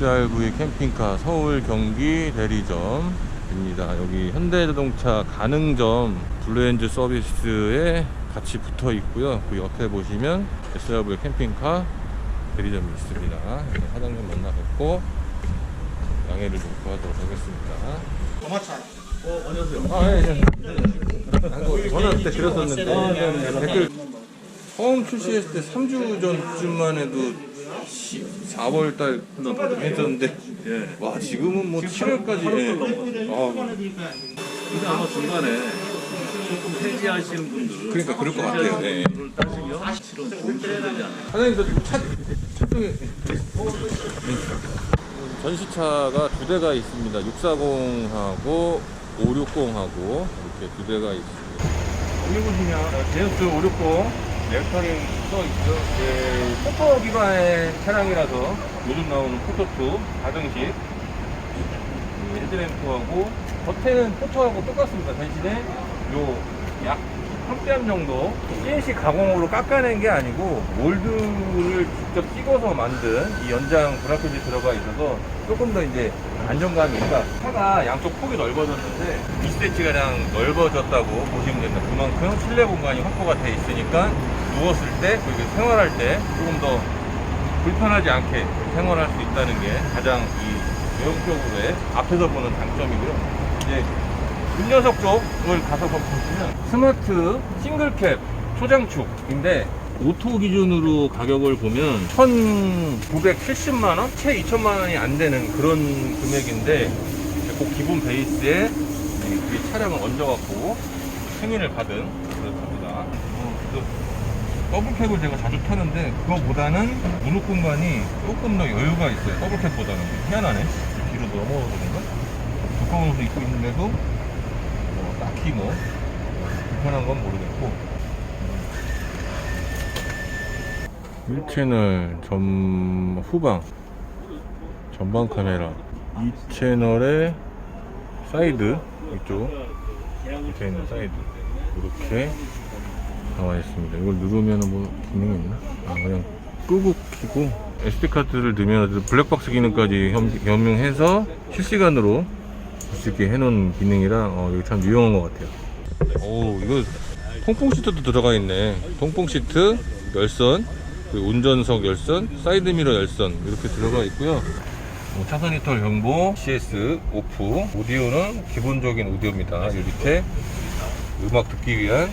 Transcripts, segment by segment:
SRV 캠핑카 서울 경기 대리점입니다. 여기 현대자동차 가능점 블루엔즈 서비스에 같이 붙어 있고요. 그 옆에 보시면 SRV 캠핑카 대리점이 있습니다. 사장님 만나 뵙고 양해를 좀 구하도록 하겠습니다. 안녕하세요. 예. 전화 그때 드렸었는데 댓글 처음 출시했을 때 3주 전쯤만 해도 4월달 했었는데 와 지금은 뭐 7월까지 근데 아마 중간에 조금 해지하시는 분들은 그러니까 그럴 것 같아요. 네. 그걸 따지면 실은 좀 되지 않아요. 사장님 저 지금 차 쪽에 전시차가 두 대가 있습니다. 640하고 560하고 이렇게 두 대가 있습니다. 여기 보시면 제우스 560 렉터링 써있죠. 포토 기반의 차량이라서 요즘 나오는 포토2 가등식 헤드램프하고 겉에는 포토하고 똑같습니다. 대신에 요 약 3뺨 정도 CNC 가공으로 깎아낸 게 아니고 몰드를 직접 찍어서 만든 이 연장 브라켓이 들어가 있어서 조금 더 이제 안정감이 있다. 차가 양쪽 폭이 넓어졌는데 20cm가량 넓어졌다고 보시면 됩니다. 그만큼 실내 공간이 확보가 돼 있으니까 누웠을 때 그리고 생활할 때 조금 더 불편하지 않게 생활할 수 있다는 게 가장 이 외형적으로의 앞에서 보는 장점이고요. 이제 뒷좌석 쪽을 가서 보시면 스마트 싱글캡 초장축인데 오토 기준으로 가격을 보면 1,970만원? 채 2천만원이 안 되는 그런 금액인데 그 기본 베이스에 이 차량을 얹어갖고 승인을 받은 그렇답니다. 더블캡을 제가 자주 타는데 그거보다는 무릎 공간이 조금 더 여유가 있어요. 더블캡보다는 희한하네. 뒤로 넘어서 그런가? 두꺼운 옷을 입고 있는데도 딱히 불편한 건 모르겠고 1채널 후방 전방 카메라 2채널의 사이드 이쪽 밑에 있는 사이드 이렇게 나와 있습니다. 이걸 누르면 뭐 기능이 있나? 그냥 끄고 키고 SD카드를 넣으면 블랙박스 기능까지 겸용해서 실시간으로 볼 수 있게 해놓은 기능이라 이거 참 유용한 것 같아요. 오, 이거 통풍 시트도 들어가 있네. 통풍 시트, 열선, 그리고 운전석 열선, 사이드미러 열선 이렇게 들어가 있고요. 차선 이탈 경보, CS 오프, 오디오는 기본적인 오디오입니다. 이 밑에 음악 듣기 위한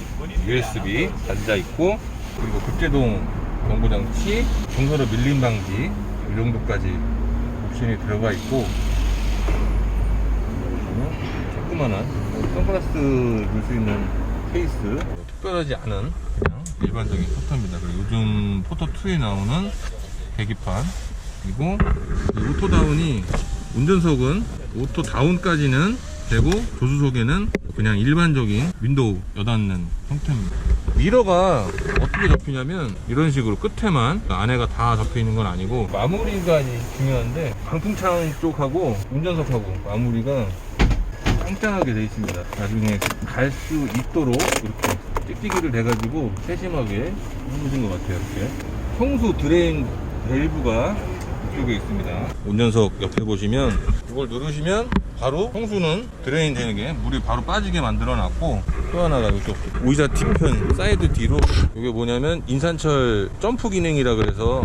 USB 단자 있고, 그리고 급제동 경보장치, 중서로 밀림 방지 이 정도까지 옵션이 들어가 있고, 조그만한 선글라스 넣을 수 있는 케이스, 특별하지 않은 그냥 일반적인 포터입니다. 그리고 요즘 포터2에 나오는 계기판, 그리고 오토 다운이 운전석은 오토 다운까지는 되고 조수석에는 그냥 일반적인 윈도우 여닫는 형태입니다. 미러가 어떻게 접히냐면 이런 식으로 끝에만, 안에가 다 접혀 있는 건 아니고 마무리가 중요한데 방풍창 쪽하고 운전석하고 마무리가 짱짱하게 되어 있습니다. 나중에 갈 수 있도록 이렇게 찍찍이를 대가지고 세심하게 해주신 것 같아요. 이렇게 청수 드레인 밸브가 이쪽에 있습니다. 운전석 옆에 보시면 이걸 누르시면 바로 청수는 드레인 되는 게 물이 바로 빠지게 만들어 놨고, 또 하나가 이쪽 의자 뒤편 사이드 뒤로 이게 뭐냐면 인산철 점프 기능이라 그래서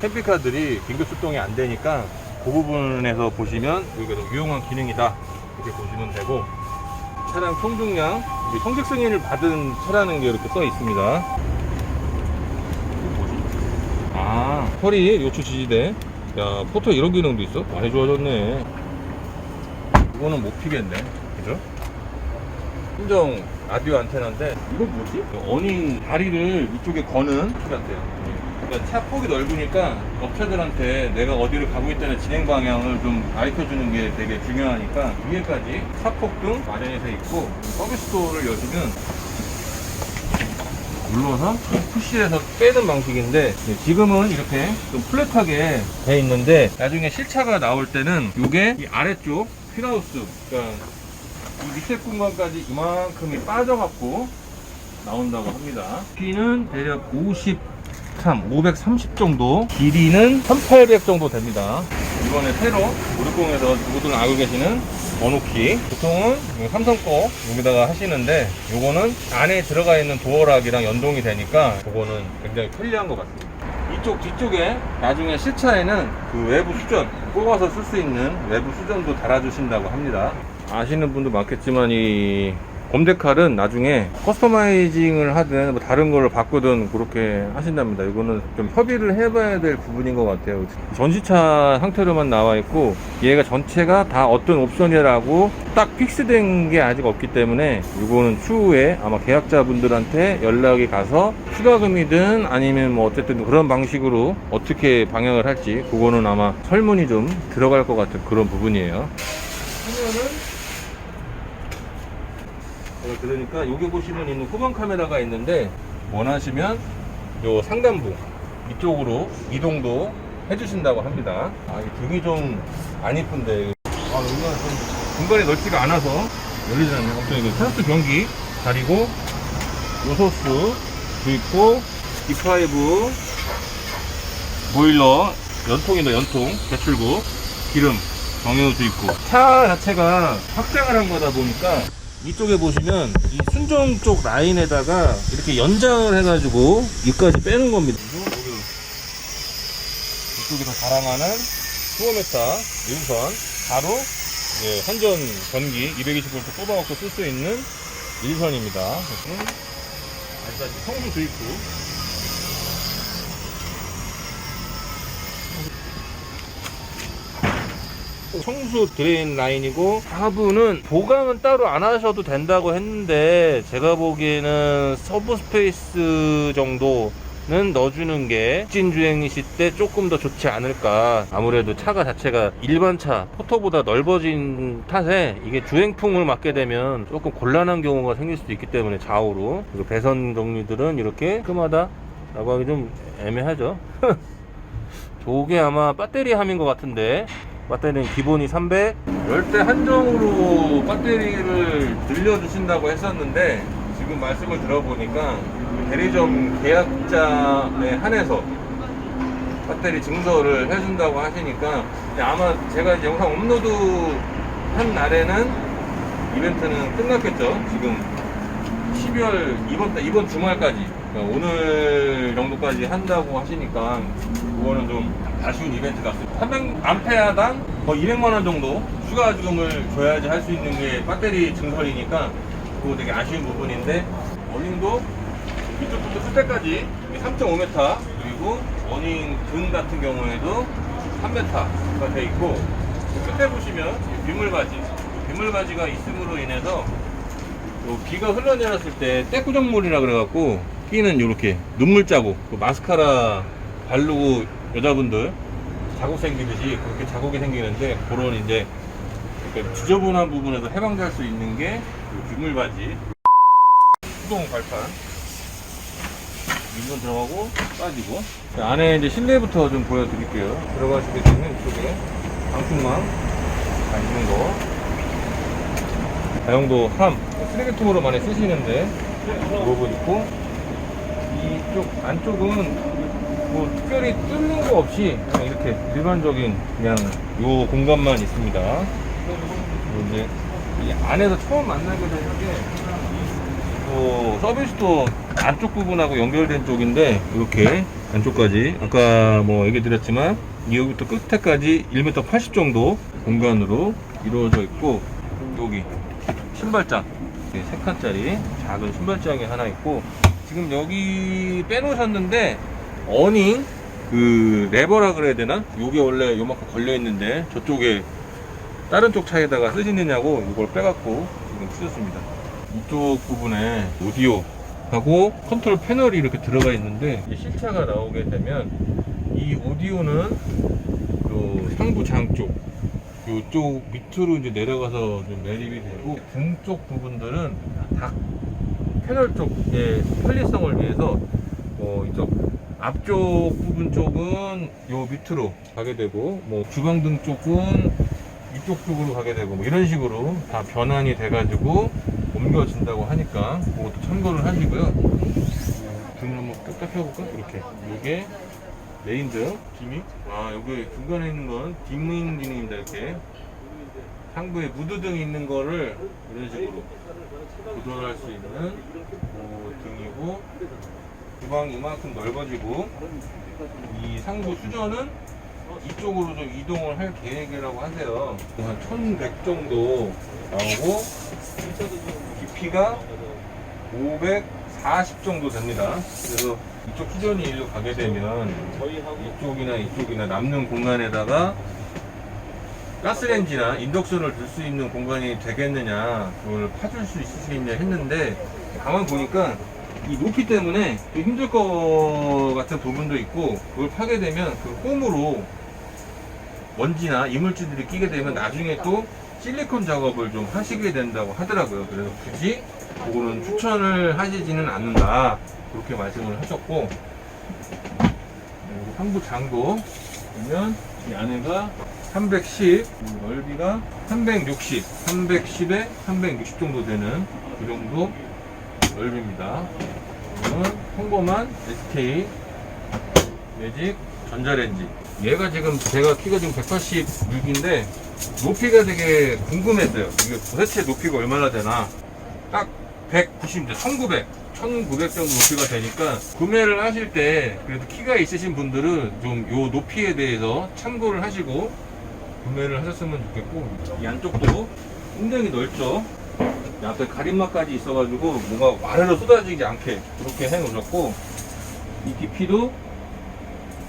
캠핑카들이 긴급 출동이 안 되니까 그 부분에서 보시면 여기가 유용한 기능이다 이렇게 보시면 되고, 차량 총중량 청색 승인을 받은 차라는 게 이렇게 써 있습니다. 허리 요추 지지대. 야, 포토 이런 기능도 있어? 많이 좋아졌네. 이거는 못 피겠네, 그죠? 순정 라디오 안테나인데 이건 뭐지? 어닝 다리를 이쪽에 거는 키 같아요. 그러니까 차 폭이 넓으니까 업체들한테 내가 어디를 가고 있다는 진행 방향을 좀 가르쳐주는 게 되게 중요하니까 위에까지 차폭 등 마련해서 있고, 서비스 도어를 여시면 눌러서 푸시해서 빼는 방식인데, 지금은 이렇게 좀 플랫하게 돼 있는데 나중에 실차가 나올 때는 이게 이 아래쪽 휠하우스, 그러니까 이 밑에 공간까지 이만큼이 빠져갖고 나온다고 합니다. 높이는 대략 530 정도, 길이는 1800 정도 됩니다. 이번에 새로 560에서 누구들 알고 계시는 번호키. 보통은 삼성 거 여기다가 하시는데 요거는 안에 들어가 있는 도어락이랑 연동이 되니까 그거는 굉장히 편리한 것 같습니다. 이쪽 뒤쪽에 나중에 실차에는 그 외부 수전 뽑아서 쓸 수 있는 외부 수전도 달아주신다고 합니다. 아시는 분도 많겠지만 이 곰데칼은 나중에 커스터마이징을 하든 뭐 다른 걸 바꾸든 그렇게 하신답니다. 이거는 좀 협의를 해봐야 될 부분인 것 같아요. 전시차 상태로만 나와 있고 얘가 전체가 다 어떤 옵션이라고 딱 픽스된 게 아직 없기 때문에 이거는 추후에 아마 계약자분들한테 연락이 가서 추가금이든 아니면 뭐 어쨌든 그런 방식으로 어떻게 방향을 할지 그거는 아마 설문이 좀 들어갈 것 같은 그런 부분이에요. 그러니까 여기 보시면 있는 후방 카메라가 있는데 원하시면 요 상단부 이쪽으로 이동도 해주신다고 합니다. 이 등이 좀 안 이쁜데 여기가 좀 공간이 넓지가 않아서 열리지 않네요. 아무튼 이거 타스 변기 다리고 요소수 주입구 D5 보일러 연통이다. 연통 배출구 기름 정유 주입구. 차 자체가 확장을 한 거다 보니까 이쪽에 보시면 이 순정 쪽 라인에다가 이렇게 연장을 해가지고 여기까지 빼는 겁니다. 이쪽에서 자랑하는 수어메타 유선 바로 선전 전기 220V 뽑아갖고 쓸 수 있는 일선입니다. 아직까지 성수 주입구. 청수 드레인 라인이고 하부는 보강은 따로 안 하셔도 된다고 했는데 제가 보기에는 서브 스페이스 정도는 넣어주는 게 직진 주행이실 때 조금 더 좋지 않을까. 아무래도 차가 자체가 일반 차 포터보다 넓어진 탓에 이게 주행풍을 맞게 되면 조금 곤란한 경우가 생길 수도 있기 때문에 좌우로. 그리고 배선 정리들은 이렇게 깔끔하다 라고 하기 좀 애매하죠. 저게 아마 배터리 함인 것 같은데 배터리는 기본이 300 열대 한정으로 배터리를 늘려주신다고 했었는데 지금 말씀을 들어보니까 대리점 계약자에 한해서 배터리 증설을 해준다고 하시니까 아마 제가 이제 영상 업로드 한 날에는 이벤트는 끝났겠죠. 지금 12월 이번 주말까지 그러니까 오늘 정도까지 한다고 하시니까 그거는 좀 아쉬운 이벤트 같습니다. 300A당 거의 200만원 정도 추가 지금을 줘야지 할 수 있는 게 배터리 증설이니까 그거 되게 아쉬운 부분인데 어닝도 이쪽부터 쓸 때까지 3.5m 그리고 어닝 등 같은 경우에도 3m가 돼 있고 끝에 보시면 빗물바지가 있음으로 인해서 비가 흘러내렸을 때 때꾸정물이라 그래갖고 끼는 이렇게 눈물 자국 마스카라 바르고 여자분들 자국 생기듯이 그렇게 자국이 생기는데 그런 이제 지저분한 부분에서 해방될 수 있는 게 빗물바지 수동 발판 이건 들어가고 빠지고 안에 이제 실내부터 좀 보여드릴게요. 들어가시게 되면 이쪽에 방충망 다 있는 거 다용도 함 쓰레기통으로 많이 쓰시는데 이 부분 있고 이쪽 안쪽은 뭐 특별히 뚫는 거 없이 그냥 이렇게 일반적인 그냥 요 공간만 있습니다. 이제 이 안에서 처음 만나게 되는 게 서비스도 안쪽 부분하고 연결된 쪽인데 이렇게 안쪽까지 아까 뭐 얘기 드렸지만 여기부터 끝에까지 1m 80 정도 공간으로 이루어져 있고 여기 신발장 3칸짜리 작은 신발장이 하나 있고 지금 여기 빼놓으셨는데 어닝 그 레버라 그래야 되나? 요게 원래 요만큼 걸려 있는데 저쪽에 다른 쪽 차에다가 쓰시느냐고 이걸 빼갖고 지금 쓰셨습니다. 이쪽 부분에 오디오하고 컨트롤 패널이 이렇게 들어가 있는데 실차가 나오게 되면 이 오디오는 요 상부 장쪽 요쪽 밑으로 이제 내려가서 좀 매립이 되고 등 쪽 부분들은 다 패널 쪽의 편리성을 위해서 이쪽 앞쪽 부분 쪽은 요 밑으로 가게 되고 뭐 주방등 쪽은 이쪽 쪽으로 가게 되고 뭐 이런 식으로 다 변환이 돼 가지고 옮겨진다고 하니까 그것도 참고를 하시고요. 등을 한번 딱 펴볼까? 이렇게 이게 메인등 디밍. 여기 중간에 있는 건 디밍 기능입니다. 이렇게 상부에 무드등이 있는 거를 이런 식으로 조절할 수 있는 등이고, 주방이 이만큼 넓어지고, 이 상부 수전은 이쪽으로 좀 이동을 할 계획이라고 하세요. 한 1100 정도 나오고, 깊이가 540 정도 됩니다. 그래서 이쪽 수전이 일로 가게 되면 이쪽이나 남는 공간에다가 가스레인지나 인덕션을 둘 수 있는 공간이 되겠느냐, 그걸 파줄 수 있으시겠냐 했는데, 가만 보니까 이 높이 때문에 좀 힘들 것 같은 부분도 있고, 그걸 파게 되면 그 홈으로 먼지나 이물질들이 끼게 되면 나중에 또 실리콘 작업을 좀 하시게 된다고 하더라고요. 그래서 굳이 그거는 추천을 하시지는 않는다, 그렇게 말씀을 하셨고, 상부 장도 보면 이 안에가 310, 넓이가 360, 310에 360 정도 되는 그 정도 넓입니다. 이거는 평범한 SK 매직 전자레인지. 얘가 지금 제가 키가 지금 186인데 높이가 되게 궁금했어요. 이게 도대체 높이가 얼마나 되나. 딱 190, 1900 정도 높이가 되니까, 구매를 하실 때 그래도 키가 있으신 분들은 좀 요 높이에 대해서 참고를 하시고 구매를 하셨으면 좋겠고, 이 안쪽도 굉장히 넓죠. 이 앞에 가림막까지 있어가지고 뭔가 와르르 쏟아지지 않게 그렇게 해 놓으셨고, 이 깊이도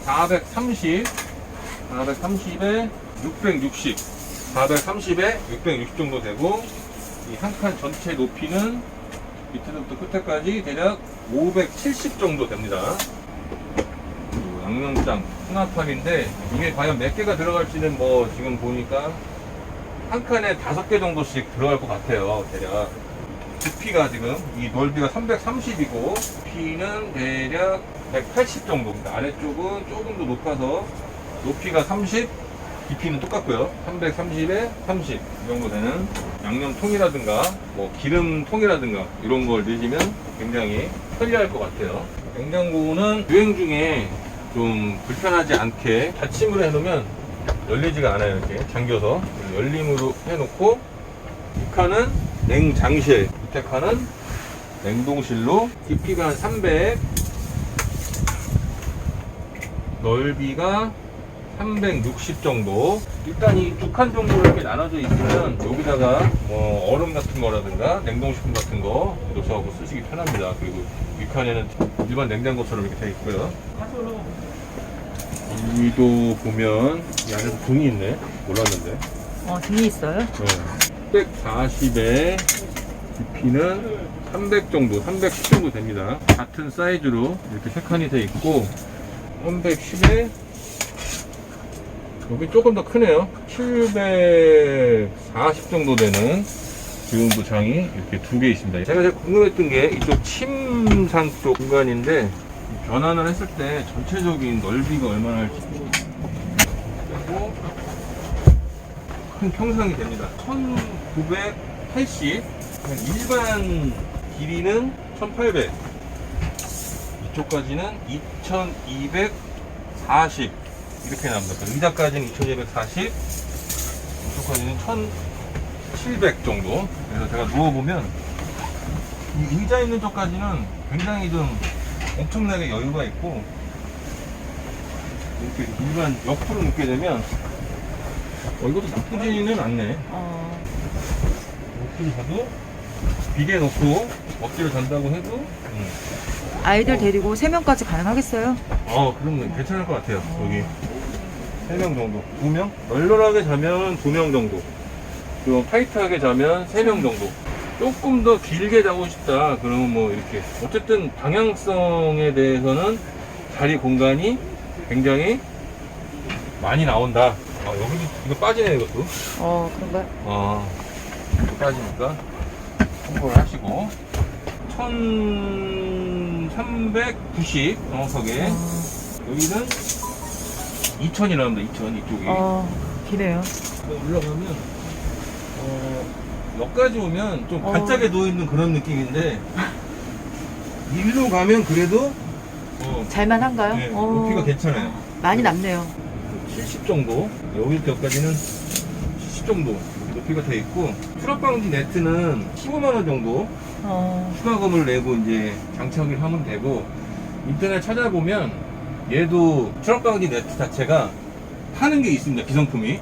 430, 430에 660, 430에 660 정도 되고, 이 한 칸 전체 높이는 밑에서부터 끝에까지 대략 570 정도 됩니다. 양념장 수납함인데, 이게 과연 몇 개가 들어갈지는 뭐 지금 보니까 한 칸에 5개 정도씩 들어갈 것 같아요. 대략 부피가 지금 이 넓이가 330이고 높이는 대략 180 정도. 아래쪽은 조금 더 높아서 높이가 30, 깊이는 똑같고요. 330에 30 이 정도 되는 양념통이라든가 뭐 기름통이라든가 이런 걸 넣으시면 굉장히 편리할 것 같아요. 냉장고는 주행 중에 좀 불편하지 않게 닫힘으로 해놓으면 열리지가 않아요. 이렇게 잠겨서 열림으로 해놓고, 이 칸은 냉장실, 밑에 칸은 냉동실로, 깊이가 한 300, 넓이가 360 정도. 일단 이 두 칸 정도 이렇게 나눠져 있으면 여기다가 뭐 얼음 같은 거라든가 냉동식품 같은 거 넣어서 쓰시기 편합니다. 그리고 윗칸에는 일반 냉장고처럼 이렇게 되어 있고요. 여기도 보면 이 안에서 등이 있네. 몰랐는데. 등이 있어요? 140에 깊이는 300 정도, 310 정도 됩니다. 같은 사이즈로 이렇게 세 칸이 되어 있고, 310에 여기 조금 더 크네요. 740 정도 되는 지금도 장이 이렇게 두 개 있습니다. 제가 제일 궁금했던 게 이쪽 침상 쪽 공간인데, 변환을 했을 때 전체적인 넓이가 얼마나 할지. 그리고 큰 평상이 됩니다. 1980, 일반 길이는 1800, 이쪽까지는 2240 이렇게 나옵니다. 의자까지는 2240, 이쪽까지는 1700 정도. 그래서 제가 누워보면 이 의자 있는 쪽까지는 굉장히 좀 엄청나게 여유가 있고, 이렇게 일반 옆으로 눕게 되면 이것도 나쁘지는 않네. 옆으로 가도 비계 놓고 억지로 잔다고 해도 아이들 데리고 3명까지 가능하겠어요? 그럼 괜찮을 것 같아요. 여기 3명 정도, 2명? 널널하게 자면 2명 정도, 그리고 타이트하게 자면 3명 정도. 조금 더 길게 자고 싶다 그러면 뭐 이렇게, 어쨌든 방향성에 대해서는 자리 공간이 굉장히 많이 나온다. 여기도 이거 빠지네. 이것도 그런가요? 이거 빠지니까 참고를 하시고, 1390 정확하게. 여기는 2000이 나옵니다. 2000 이쪽이. 기네요. 올라가면 여기까지 오면 좀 반짝에 누워있는 그런 느낌인데, 일로 가면 그래도 잘만한가요? 네, 높이가 괜찮아요. 많이 남네요. 70 정도, 여기 격까지는 70 정도 높이가 돼 있고, 수납방지 네트는 15만원 정도 추가금을 내고 이제 장착을 하면 되고, 인터넷 찾아보면 얘도 수납방지 네트 자체가 파는 게 있습니다. 기성품이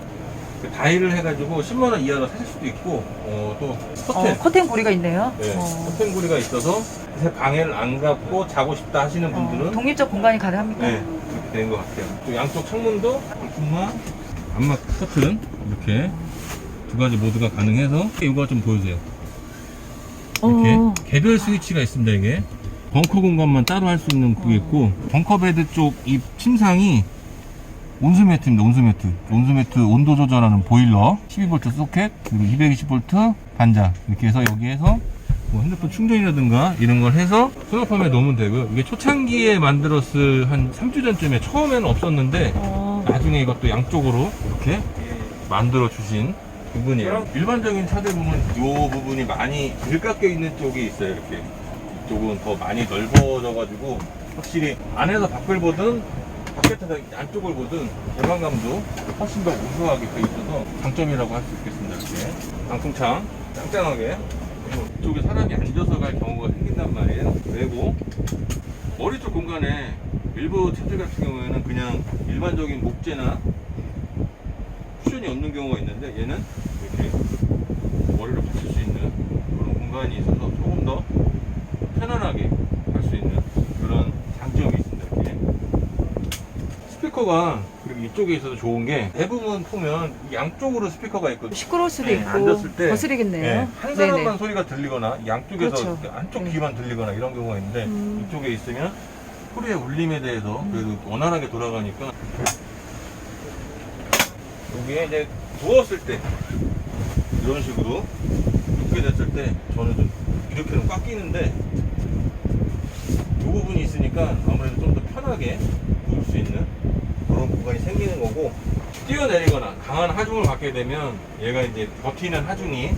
다이를 해가지고 10만원 이하로 사실 수도 있고, 또 커튼, 커튼 고리가 있네요. 네, 커튼 고리가 있어서 새 방해를 안 갖고 자고 싶다 하시는 분들은 독립적 공간이 가능합니까? 네, 그렇게 되는 것 같아요. 또 양쪽 창문도 방충망, 암막 커튼 이렇게 두 가지 모드가 가능해서, 이거 좀 보여주세요. 이렇게 개별 스위치가 있습니다. 이게 벙커 공간만 따로 할 수 있는 그게 있고, 벙커 베드 쪽 이 침상이 온수매트입니다. 온수매트 온도 조절하는 보일러, 12V 소켓, 그리고 220V 반자, 이렇게 해서 여기에서 뭐 핸드폰 충전이라든가 이런 걸 해서 수납함에 넣으면 되고요. 이게 초창기에 만들었을 한 3주 전쯤에 처음에는 없었는데 나중에 이것도 양쪽으로 이렇게 만들어 주신 부분이에요. 일반적인 차들 보면 이 부분이 많이 들깎여 있는 쪽이 있어요. 이렇게 이쪽은 더 많이 넓어져 가지고 확실히 안에서 밖을 보든 밖에서 안쪽을 보든 개방감도 훨씬 더 우수하게 되어 있어서 장점이라고 할 수 있겠습니다. 이렇게 방풍창 짱짱하게, 이쪽에 사람이 앉아서 갈 경우가 생긴단 말이에요. 그리고 머리 쪽 공간에 일부 차들 같은 경우에는 그냥 일반적인 목재나 쿠션이 없는 경우가 있는데, 얘는 이렇게 머리를 받칠 수 있는 그런 공간이 있어서 조금 더 편안하게 갈 수 있는 그런 장점이 있습니다. 이렇게 스피커가, 그리고 이쪽에 있어서 좋은 게 대부분 보면 양쪽으로 스피커가 있거든요. 시끄러울 수도 네, 있고 앉았을 때 거스리겠네요. 네, 한 사람만 네네. 소리가 들리거나 양쪽에서 그렇죠. 한쪽 네. 귀만 들리거나 이런 경우가 있는데, 이쪽에 있으면 소리의 울림에 대해서 그래도 원활하게 돌아가니까. 여기에 이제 누웠을 때 이런 식으로 눕게 됐을 때 저는 좀 이렇게는 꽉 끼는데, 이 부분이 있으니까 아무래도 좀 더 편하게 누울 수 있는 그런 공간이 생기는 거고, 뛰어내리거나 강한 하중을 받게 되면 얘가 이제 버티는 하중이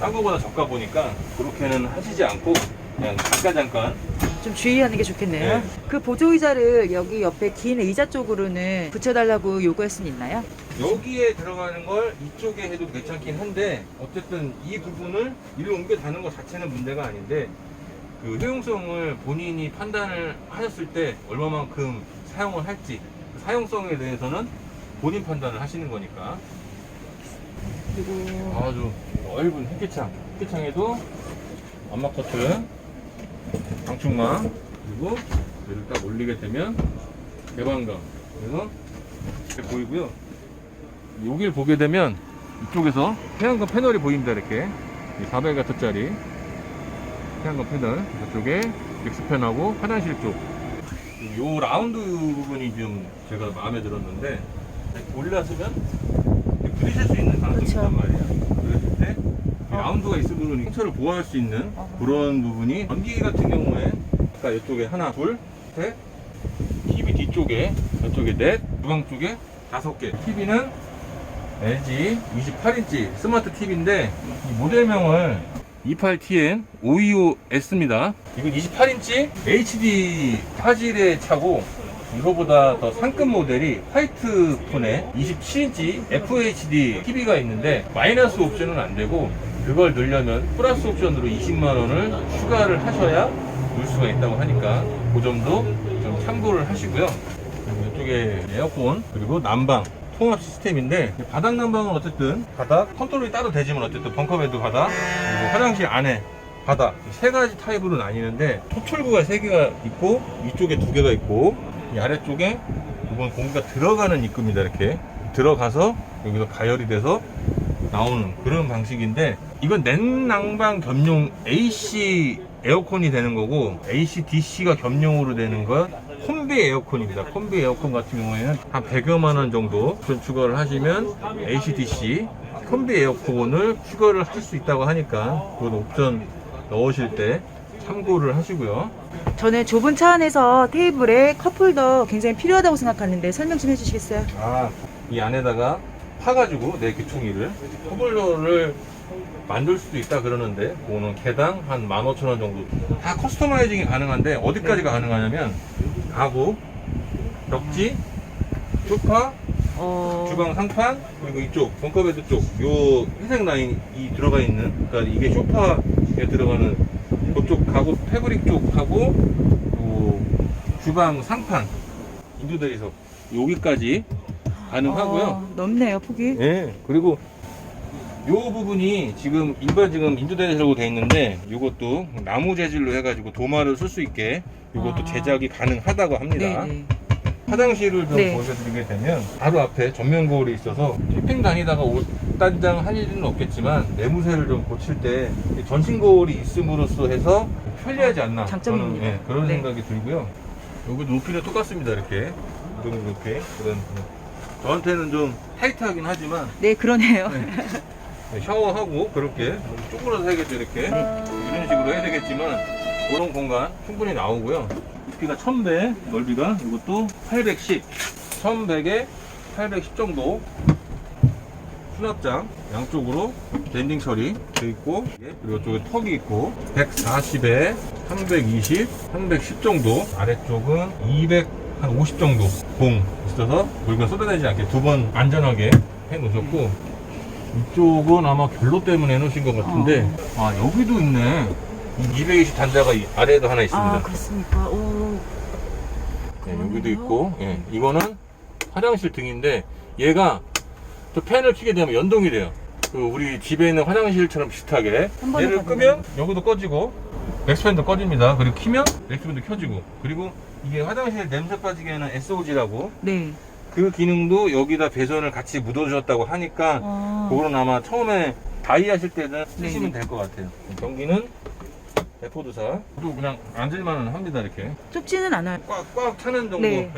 딴 거보다 적다 보니까 그렇게는 하시지 않고 그냥 잠깐 좀 주의하는 게 좋겠네요. 네. 그 보조의자를 여기 옆에 긴 의자 쪽으로는 붙여달라고 요구할 수는 있나요? 여기에 들어가는 걸 이쪽에 해도 괜찮긴 한데, 어쨌든 이 부분을 이리로 옮겨 다는 것 자체는 문제가 아닌데, 그 효용성을 본인이 판단을 하셨을 때 얼마만큼 사용을 할지, 그 사용성에 대해서는 본인 판단을 하시는 거니까. 그리고 아주 넓은 햇기창에도 암막 커튼, 방충망, 그리고 얘를 딱 올리게 되면 개방감, 그래서 이렇게 보이고요. 여기를 보게 되면 이쪽에서 태양광 패널이 보입니다. 이렇게 400W짜리 태양광 패널, 저쪽에 엑스펜하고 화장실 쪽, 요 라운드 부분이 좀 제가 마음에 들었는데, 올라서면 부딪힐 수 있는 가능성이 그렇죠. 있단 말이에요. 그랬을 때 라운드가 있으면 상처를 보호할 수 있는 그런 부분이, 전기 같은 경우에 아까 이쪽에 하나, 둘, 셋, TV 뒤쪽에, 저쪽에 넷, 주방 쪽에 5개. TV는 LG 28인치 스마트 TV인데 이 모델명을 28TN 525S입니다. 이건 28인치 HD 화질의 차고, 이거보다 더 상급 모델이 화이트 폰에 27인치 FHD TV가 있는데 마이너스 옵션은 안 되고, 그걸 넣으려면 플러스 옵션으로 20만원을 추가를 하셔야 넣을 수가 있다고 하니까 그 점도 좀 참고를 하시고요. 그리고 이쪽에 에어컨, 그리고 난방 통합 시스템인데, 바닥 난방은 어쨌든 바닥 컨트롤이 따로 되지만 어쨌든 벙커베드 바닥, 그리고 화장실 안에 바닥, 세 가지 타입으로 나뉘는데 토출구가 3개가 있고 이쪽에 2개가 있고, 이 아래쪽에 이건 공기가 들어가는 입구입니다. 이렇게 들어가서 여기서 가열이 돼서 나오는 그런 방식인데, 이건 냉난방 겸용 AC 에어컨이 되는 거고, AC DC가 겸용으로 되는 건 콤비 에어컨입니다. 콤비 에어컨 같은 경우에는 한 100여만 원 정도 추가를 하시면 AC DC 콤비 에어컨을 추가를 할 수 있다고 하니까 그건 옵션 넣으실 때 참고를 하시고요. 저는 좁은 차 안에서 테이블에 컵홀더 굉장히 필요하다고 생각하는데 설명 좀 해주시겠어요? 이 안에다가 파가지고 내 귀퉁이를 컵홀더를 만들 수도 있다 그러는데, 그거는 개당 한 15,000원 정도. 다 커스터마이징이 가능한데 어디까지가 가능하냐면 가구, 벽지, 소파, 주방 상판, 그리고 이쪽 벙커베드 쪽 요 회색 라인이 들어가 있는, 그러니까 이게 소파에 들어가는 그쪽 가구 패브릭 쪽하고 요 주방 상판 인조대리석 여기까지 가능하고요. 넓네요, 폭이. 예. 그리고 요 부분이 지금 일반 지금 인조대리석으로 되어 있는데 요것도 나무 재질로 해가지고 도마를 쓸 수 있게 요것도 제작이 가능하다고 합니다. 네. 화장실을 좀 네. 보여드리게 되면 바로 앞에 전면 거울이 있어서 쇼핑 다니다가 옷 단장 할 일은 없겠지만 내무새를 좀 고칠 때 전신 거울이 있음으로써 해서 편리하지 않나, 장점입니다. 저는 그런 네. 생각이 들고요. 여기 높이는 똑같습니다. 이렇게 이 정도 높이. 그런 저한테는 좀 타이트하긴 하지만 네, 그러네요. 네, 샤워하고 그렇게 쪼그라서 해야겠죠. 이렇게 이런 식으로 해야 되겠지만 그런 공간 충분히 나오고요. 높이가 1100, 넓이가 이것도 810, 1100에 810 정도. 수납장 양쪽으로 랜딩 처리 되어 있고, 그리고 이쪽에 턱이 있고 140에 320, 310 정도. 아래쪽은 250 정도 공 있어서 물건 쏟아내지 않게 두 번 안전하게 해 놓으셨고, 이쪽은 아마 결로 때문에 해 놓으신 것 같은데 아, 여기도 있네. 220 단자가 이 아래에도 하나 있습니다. 그렇습니까? 오. 네, 여기도 있고, 예, 이거는 화장실 등인데 얘가 저 팬을 켜게 되면 연동이 돼요. 그 우리 집에 있는 화장실처럼 비슷하게 얘를 끄면 여기도 꺼지고 렉스팬도 꺼집니다. 그리고 키면 렉스팬도 켜지고, 그리고 이게 화장실 냄새 빠지게 하는 SOG라고 네. 그 기능도 여기다 배선을 같이 묻어주셨다고 하니까 그거는 아마 처음에 다이 하실 때는 쓰시면 될 것 같아요. 경기는 레포드사 또 그냥 앉을만은 합니다. 이렇게 좁지는 않아요. 꽉꽉 차는 정도. 네.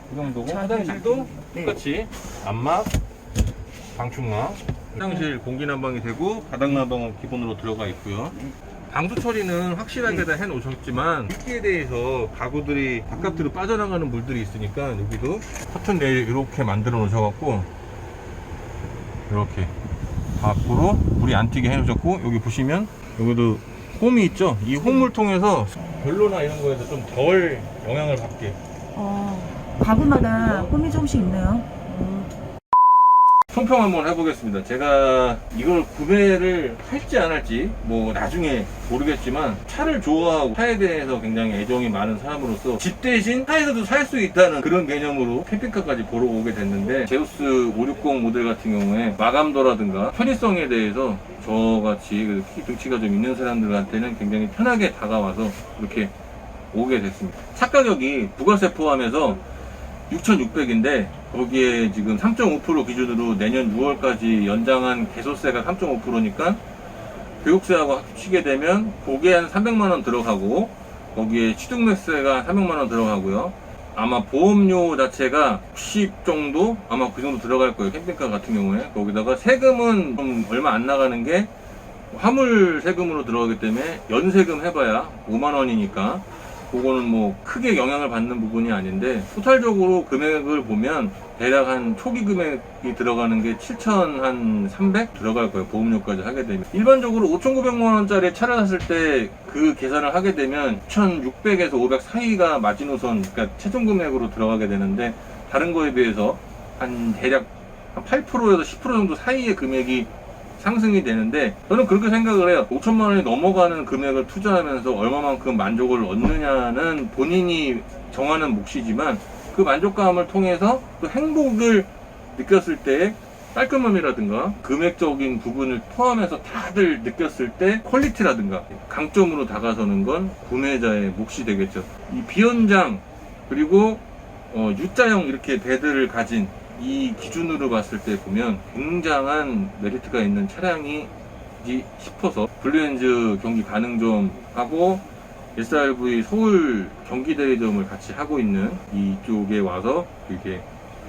그 정도고, 저한테는 화장실도 네. 똑같이 안막, 방충망, 화장실 공기 난방이 되고 바닥 난방은 기본으로 들어가 있고요. 방수 처리는 확실하게 다 해놓으셨지만 물기에 대해서 가구들이 바깥으로 빠져나가는 물들이 있으니까 여기도 커튼 레일 이렇게 만들어 놓으셔갖고 이렇게 밖으로 물이 안 튀게 해놓으셨고, 여기 보시면 여기도 홈이 있죠. 이 홈을 통해서 별로나 이런 거에서 좀 덜 영향을 받게. 가구마다 홈이 조금씩 있네요. 총평 한번 해보겠습니다. 제가 이걸 구매를 할지 안 할지 뭐 나중에 모르겠지만 차를 좋아하고 차에 대해서 굉장히 애정이 많은 사람으로서 집 대신 차에서도 살 수 있다는 그런 개념으로 캠핑카까지 보러 오게 됐는데, 제우스 560 모델 같은 경우에 마감도라든가 편의성에 대해서 저같이 키 등치가 좀 있는 사람들한테는 굉장히 편하게 다가와서 이렇게 오게 됐습니다. 차 가격이 부가세 포함해서 6,600인데 거기에 지금 3.5% 기준으로 내년 6월까지 연장한 개소세가 3.5%니까 교육세하고 합치게 되면 거기에 한 300만원 들어가고, 거기에 취득세가 300만원 들어가고요. 아마 보험료 자체가 60 정도? 아마 그 정도 들어갈 거예요. 캠핑카 같은 경우에. 거기다가 세금은 좀 얼마 안 나가는 게 화물 세금으로 들어가기 때문에 연세금 해봐야 5만원이니까 그거는 뭐 크게 영향을 받는 부분이 아닌데, 토탈적으로 금액을 보면 대략 한 초기 금액이 들어가는 게 7,300 들어갈 거예요. 보험료까지 하게 되면. 일반적으로 5,900만원짜리 차를 샀을 때 그 계산을 하게 되면 1,600에서 500 사이가 마지노선, 그러니까 최종 금액으로 들어가게 되는데, 다른 거에 비해서 한 대략 한 8%에서 10% 정도 사이의 금액이 상승이 되는데, 저는 그렇게 생각을 해요. 5천만 원이 넘어가는 금액을 투자하면서 얼마만큼 만족을 얻느냐는 본인이 정하는 몫이지만, 그 만족감을 통해서 또 행복을 느꼈을 때의 깔끔함이라든가 금액적인 부분을 포함해서 다들 느꼈을 때 퀄리티라든가 강점으로 다가서는 건 구매자의 몫이 되겠죠. 이 비연장 그리고 U자형 이렇게 베드를 가진 이 기준으로 봤을 때 보면 굉장한 메리트가 있는 차량이지 싶어서 블루엔즈 경기 가능점하고 SRV 서울 경기 대리점을 같이 하고 있는 이쪽에 와서 이렇게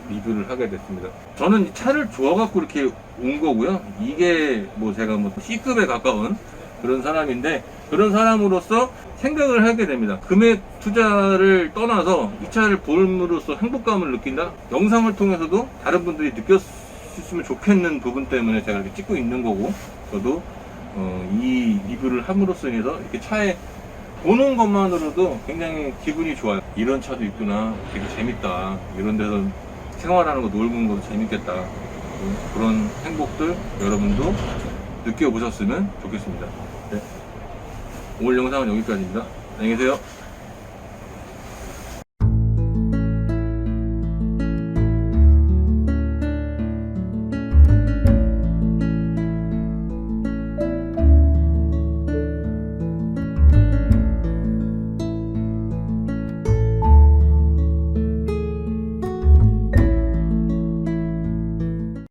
리뷰를 하게 됐습니다. 저는 이 차를 좋아갖고 이렇게 온 거고요. 이게 뭐 제가 뭐 C급에 가까운 그런 사람인데, 그런 사람으로서 생각을 하게 됩니다. 금액 투자를 떠나서 이 차를 볼므로써 행복감을 느낀다? 영상을 통해서도 다른 분들이 느꼈으면 좋겠는 부분 때문에 제가 이렇게 찍고 있는 거고, 저도 이 리뷰를 함으로써 인해서 이렇게 차에 보는 것만으로도 굉장히 기분이 좋아요. 이런 차도 있구나, 되게 재밌다, 이런 데서 생활하는 거, 놀는 것도 재밌겠다. 그런 행복들 여러분도 느껴보셨으면 좋겠습니다. 네. 오늘 영상은 여기까지입니다. 안녕히 계세요.